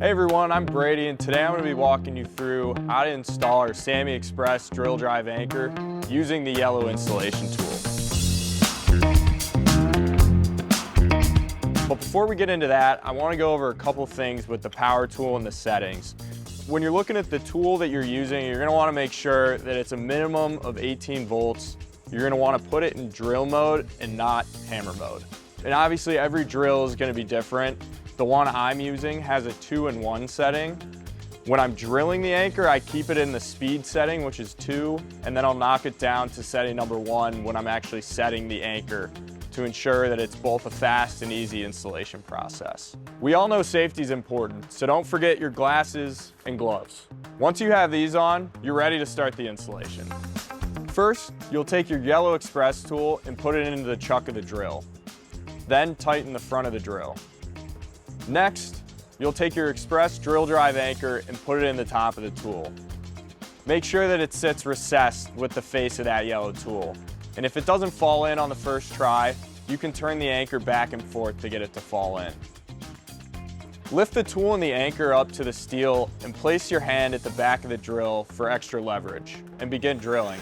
Hey everyone, I'm Brady, and today I'm going to be walking you through how to install our Sammy X-PRESS drill drive anchor using the yellow installation tool. But before we get into that, I want to go over a couple things with the power tool and the settings. When you're looking at the tool that you're using, you're going to want to make sure that it's a minimum of 18 volts. You're going to want to put it in drill mode and not hammer mode. And obviously every drill is going to be different. The one I'm using has a 2-in-1 setting. When I'm drilling the anchor, I keep it in the speed setting, which is 2, and then I'll knock it down to setting number 1 when I'm actually setting the anchor to ensure that it's both a fast and easy installation process. We all know safety is important, so don't forget your glasses and gloves. Once you have these on, you're ready to start the installation. First, you'll take your yellow X-PRESS tool and put it into the chuck of the drill. Then tighten the front of the drill. Next, you'll take your X-PRESS drill drive anchor and put it in the top of the tool. Make sure that it sits recessed with the face of that yellow tool. And if it doesn't fall in on the first try, you can turn the anchor back and forth to get it to fall in. Lift the tool and the anchor up to the steel and place your hand at the back of the drill for extra leverage and begin drilling.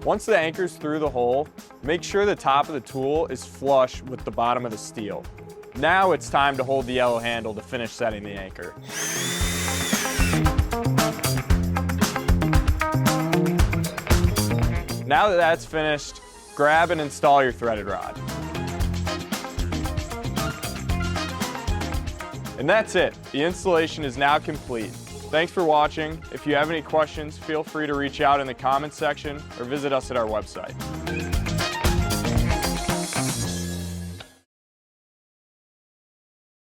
Once the anchor's through the hole, make sure the top of the tool is flush with the bottom of the steel. Now it's time to hold the yellow handle to finish setting the anchor. Now that that's finished, grab and install your threaded rod. And that's it. The installation is now complete. Thanks for watching. If you have any questions, feel free to reach out in the comments section or visit us at our website.